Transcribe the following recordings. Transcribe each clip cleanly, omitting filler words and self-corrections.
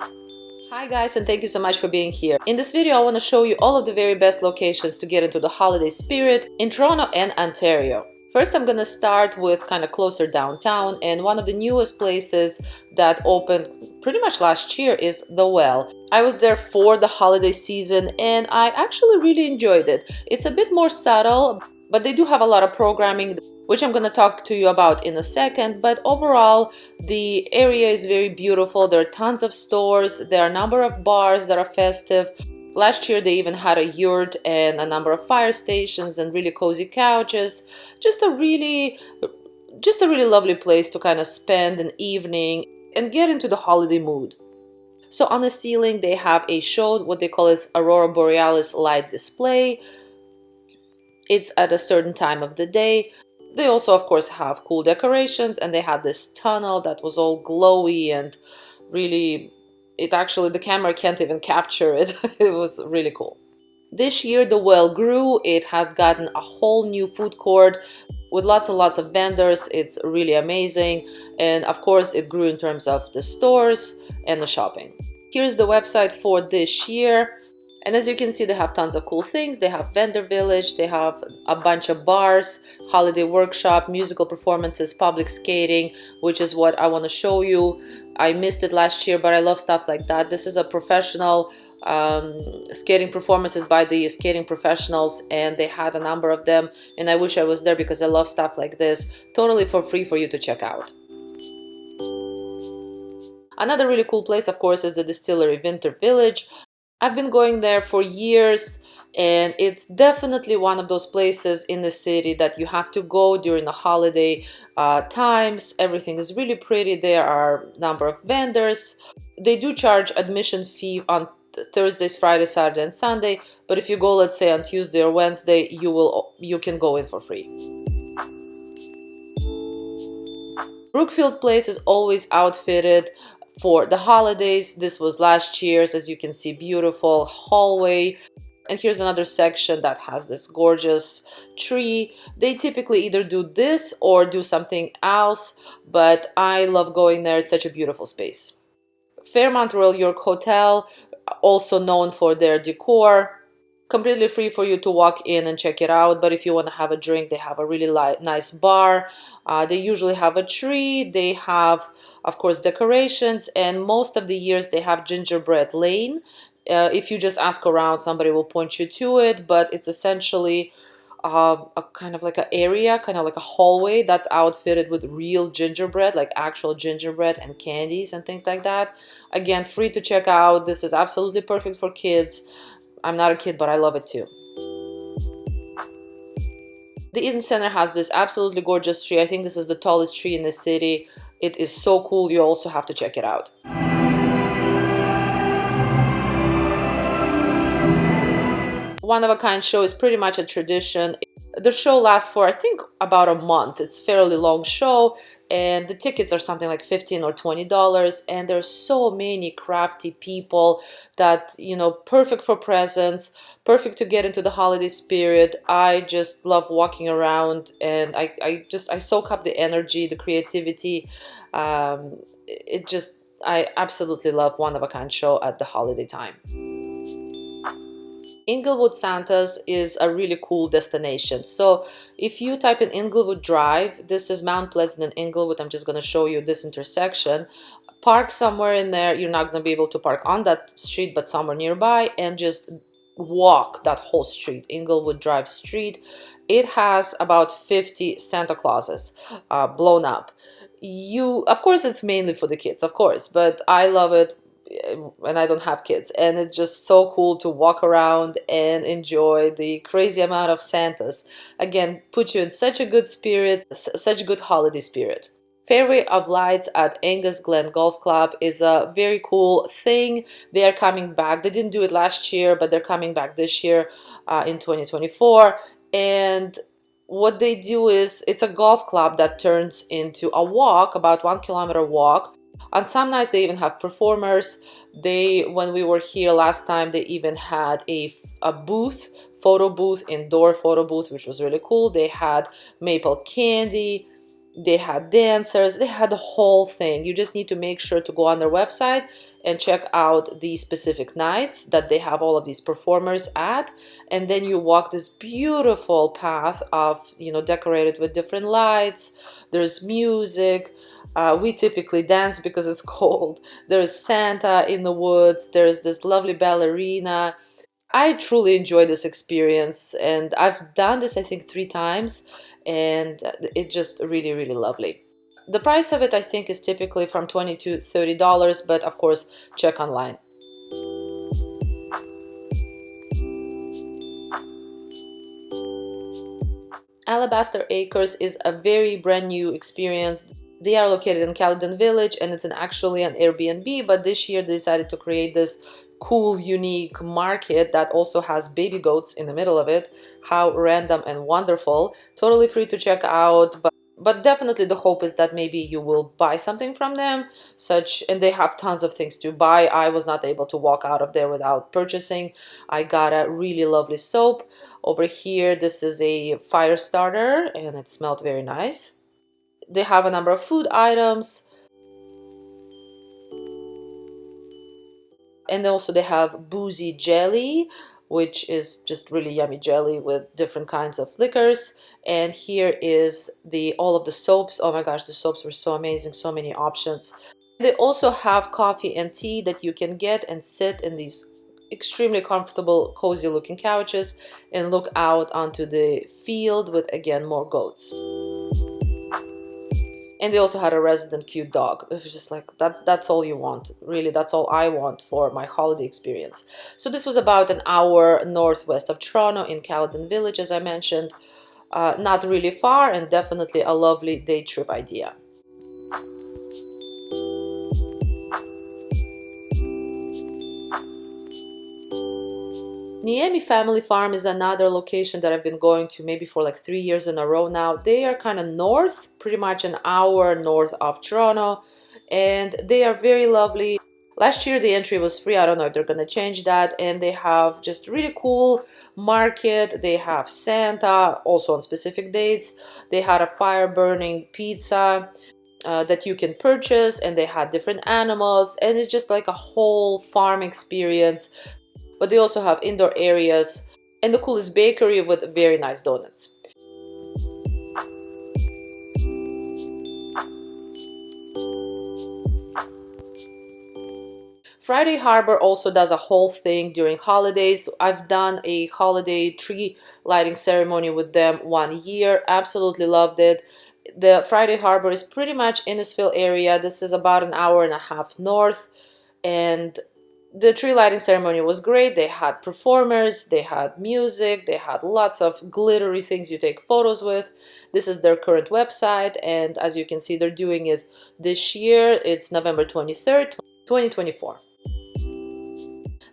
Hi guys, and thank you so much for being here. In this video I want to show you all of the very best locations to get into the holiday spirit in Toronto and Ontario. First I'm gonna start with kind of closer downtown, and one of the newest places that opened pretty much last year is The Well. I was there for the holiday season and I actually really enjoyed it. It's a bit more subtle, but they do have a lot of programming which I'm going to talk to you about in a second. But overall, the area is very beautiful. There are tons of stores. There are a number of bars that are festive. Last year they even had a yurt and a number of fire stations and really cozy couches. Just a really lovely place to kind of spend an evening and get into the holiday mood. So on the ceiling they have a show, what they call is Aurora Borealis light display. It's at a certain time of the day. They also, of course, have cool decorations, and they had this tunnel that was all glowy and really, the camera can't even capture it. It was really cool. This year, the well grew. It had gotten a whole new food court with lots and lots of vendors. It's really amazing. And of course, it grew in terms of the stores and the shopping. Here's the website for this year. And as you can see, they have tons of cool things. They have vendor village, they have a bunch of bars, holiday workshop, musical performances, public skating, which is what I want to show you. I missed it last year, but I love stuff like that. This is a professional skating performances by the skating professionals, and they had a number of them. And I wish I was there because I love stuff like this. Totally for free for you to check out. Another really cool place, of course, is the Distillery Winter Village. I've been going there for years, and it's definitely one of those places in the city that you have to go during the holiday times. Everything is really pretty. There are a number of vendors. They do charge admission fee on Thursdays, Fridays, Saturday, and Sunday, but if you go, let's say, on Tuesday or Wednesday, you can go in for free. Brookfield Place is always outfitted for the holidays. This was last year's. As you can see, beautiful hallway. And here's another section that has this gorgeous tree. They typically either do this or do something else, but I love going there. It's such a beautiful space. Fairmont Royal York Hotel, also known for their decor. Completely free for you to walk in and check it out, but if you want to have a drink, they have a really nice bar. They usually have a tree. They have, of course, decorations, and most of the years they have gingerbread lane. If you just ask around, somebody will point you to it, but it's essentially a kind of like an area, kind of like a hallway that's outfitted with real gingerbread, like actual gingerbread and candies and things like that. Again, free to check out. This is absolutely perfect for kids. I'm not a kid, but I love it too. The Eden Center has this absolutely gorgeous tree. I think this is the tallest tree in the city. It is so cool. You also have to check it out. One-of-a-kind show is pretty much a tradition. The show lasts for, I think, about a month. It's a fairly long show, and the tickets are something like $15 or $20, and there's so many crafty people that, you know, perfect for presents, perfect to get into the holiday spirit. I just love walking around, and I soak up the energy, the creativity. I absolutely love one-of-a-kind show at the holiday time. Englewood Santas is a really cool destination. So if you type in Englewood Drive, this is Mount Pleasant and Englewood. I'm just going to show you this intersection. Park somewhere in there. You're not going to be able to park on that street, but somewhere nearby, and just walk that whole street, Englewood Drive Street. It has about 50 Santa Clauses blown up. Of course, it's mainly for the kids, of course, but I love it. And I don't have kids, and it's just so cool to walk around and enjoy the crazy amount of Santas. Again, put you in such a good spirit, such a good holiday spirit. Fairway of Lights at Angus Glen Golf Club is a very cool thing. They are coming back. They didn't do it last year, but they're coming back this year in 2024. And what they do is, it's a golf club that turns into a walk, about 1 kilometer walk. On some nights they even have performers. When we were here last time, they even had a booth, photo booth, indoor photo booth, which was really cool. They had maple candy. They had dancers, they had the whole thing. You just need to make sure to go on their website and check out the specific nights that they have all of these performers at, and then you walk this beautiful path of, decorated with different lights. There's music. We typically dance because it's cold. There's Santa in the woods. There's this lovely ballerina. I truly enjoyed this experience, and I've done this I think 3 times, and it's just really, really lovely. The price of it I think is typically from $20 to $30, but of course check online. Alabaster Acres is a very brand new experience. They are located in Caledon Village, and it's actually an Airbnb, but this year they decided to create this cool, unique market that also has baby goats in the middle of it. How random and wonderful. Totally free to check out, but definitely the hope is that maybe you will buy something from them, and they have tons of things to buy. I was not able to walk out of there without purchasing. I got a really lovely soap. Over here, this is a fire starter, and it smelled very nice. They have a number of food items, and also they have boozy jelly, which is just really yummy jelly with different kinds of liquors. And here is all of the soaps. Oh my gosh, the soaps were so amazing, so many options. They also have coffee and tea that you can get and sit in these extremely comfortable, cozy looking couches and look out onto the field with, again, more goats. And they also had a resident cute dog. It was just like that's all you want. Really, that's all I want for my holiday experience. So this was about an hour northwest of Toronto in Caledon Village, as I mentioned. Not really far, and definitely a lovely day trip idea. Neami Family Farm is another location that I've been going to maybe for like 3 years in a row now. They are kind of north, pretty much an hour north of Toronto, and they are very lovely. Last year the entry was free. I don't know if they're gonna change that. And they have just really cool market. They have Santa also on specific dates. They had a fire burning pizza that you can purchase, and they had different animals, and it's just like a whole farm experience. But they also have indoor areas and the coolest bakery with very nice donuts. Friday Harbor also does a whole thing during holidays. I've done a holiday tree lighting ceremony with them 1 year. Absolutely loved it. The Friday Harbor is pretty much Innisfil area. This is about an hour and a half north, and the tree lighting ceremony was great. They had performers, they had music, they had lots of glittery things you take photos with. This is their current website, and as you can see, they're doing it this year. It's November 23rd, 2024.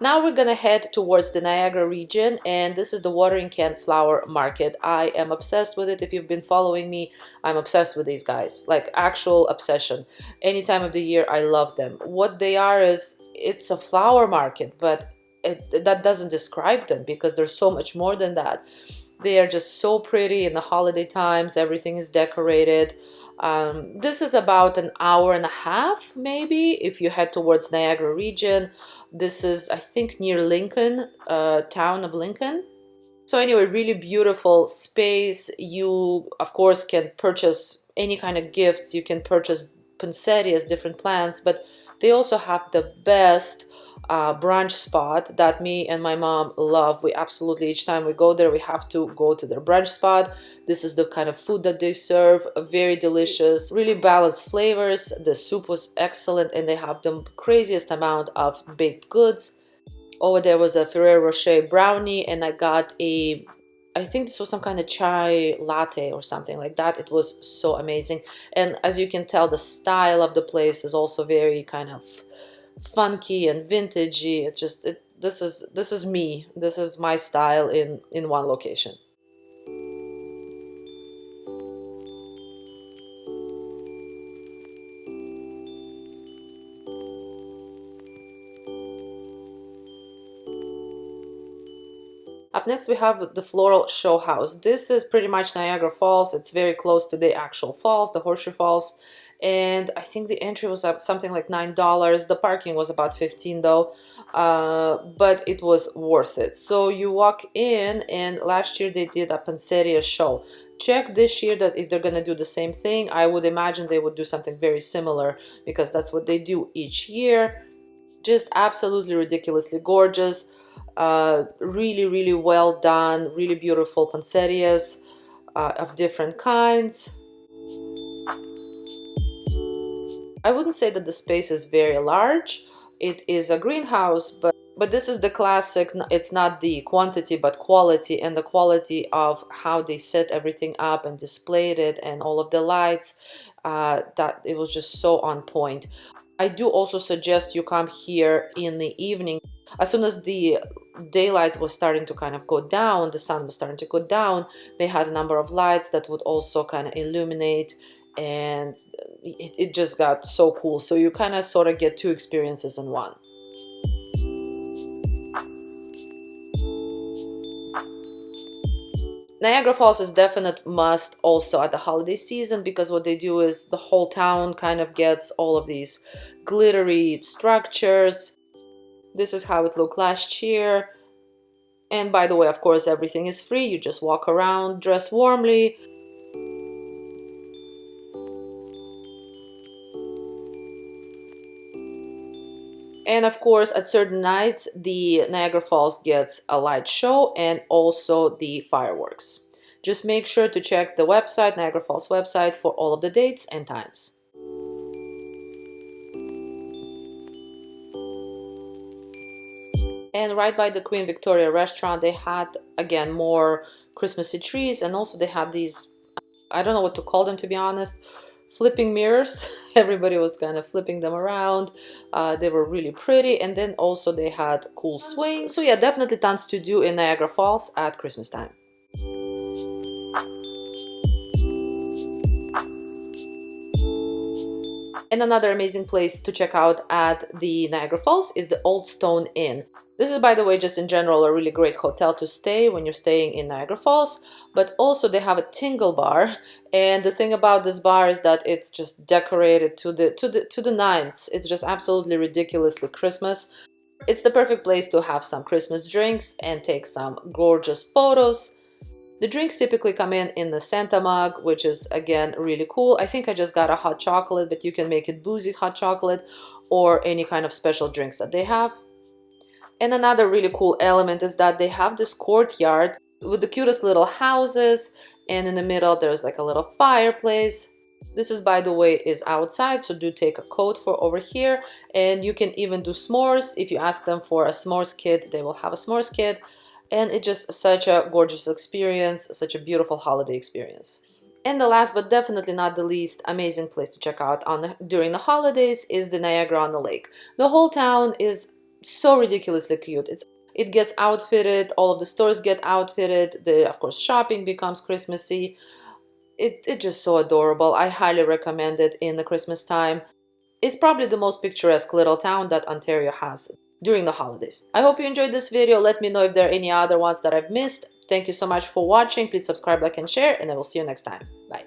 Now we're gonna head towards the Niagara region, and this is the watering can flower market. I am obsessed with it. If you've been following me, I'm obsessed with these guys, like actual obsession. Any time of the year, I love them. What they are is, it's a flower market, but that doesn't describe them because there's so much more than that. They are just so pretty in the holiday times. Everything is decorated. This is about an hour and a half, maybe, if you head towards Niagara region. This is, I think, near Lincoln, town of Lincoln. So anyway, really beautiful space. You, of course, can purchase any kind of gifts. You can purchase poinsettias, different plants, but they also have the best brunch spot that me and my mom love. We absolutely, each time we go there, we have to go to their brunch spot. This is the kind of food that they serve. Very delicious, really balanced flavors. The soup was excellent, and they have the craziest amount of baked goods. Over there was a Ferrero Rocher brownie, and I got I think this was some kind of chai latte or something like that. It was so amazing. And as you can tell, the style of the place is also very kind of funky and vintagey. This is me. This is my style in one location. Up next we have the Floral Show House. This is pretty much Niagara Falls. It's very close to the actual falls, the Horseshoe Falls. And I think the entry was up something like $9. The parking was about 15 though, but it was worth it. So you walk in, and last year they did a Panseria show. Check this year that if they're gonna do the same thing. I would imagine they would do something very similar because that's what they do each year. Just absolutely ridiculously gorgeous, really well done, really beautiful poinsettias of different kinds. I wouldn't say that the space is very large. It is a greenhouse, but this is the classic. It's not the quantity but quality, and the quality of how they set everything up and displayed it, and all of the lights, that it was just so on point. I do also suggest you come here in the evening. As soon as the daylight was starting to kind of go down, the sun was starting to go down, they had a number of lights that would also kind of illuminate, and it just got so cool. So you kind of sort of get two experiences in one. Niagara Falls is definite must also at the holiday season, because what they do is the whole town kind of gets all of these glittery structures. This is how it looked last year. And by the way, of course, everything is free. You just walk around, dress warmly. And of course, at certain nights, the Niagara Falls gets a light show and also the fireworks. Just make sure to check the website, Niagara Falls website, for all of the dates and times. And right by the Queen Victoria restaurant, they had, again, more Christmassy trees, and also they had these, I don't know what to call them, to be honest, flipping mirrors. Everybody was kind of flipping them around. They were really pretty, and then also they had cool swings. So yeah, definitely tons to do in Niagara Falls at Christmas time. And another amazing place to check out at the Niagara Falls is the Old Stone Inn. This is, by the way, just in general a really great hotel to stay when you're staying in Niagara Falls, but also they have a tingle bar, and the thing about this bar is that it's just decorated to the nines. It's just absolutely ridiculously Christmas. It's the perfect place to have some Christmas drinks and take some gorgeous photos. The drinks typically come in the Santa mug, which is, again, really cool. I think I just got a hot chocolate, but you can make it boozy hot chocolate or any kind of special drinks that they have. And another really cool element is that they have this courtyard with the cutest little houses, and in the middle there's like a little fireplace. This is, by the way, is outside, so do take a coat for over here, and you can even do s'mores. If you ask them for a s'mores kit, they will have a s'mores kit, and it's just such a gorgeous experience, such a beautiful holiday experience. And the last but definitely not the least amazing place to check out during the holidays is the Niagara-on-the-Lake. The whole town is so ridiculously cute. It gets outfitted, all of the stores get outfitted, of course shopping becomes Christmassy. It's just so adorable. I highly recommend it in the Christmas time. It's probably the most picturesque little town that Ontario has during the holidays. I hope you enjoyed this video. Let me know if there are any other ones that I've missed. Thank you so much for watching. Please subscribe, like, and share, and I will see you next time. Bye.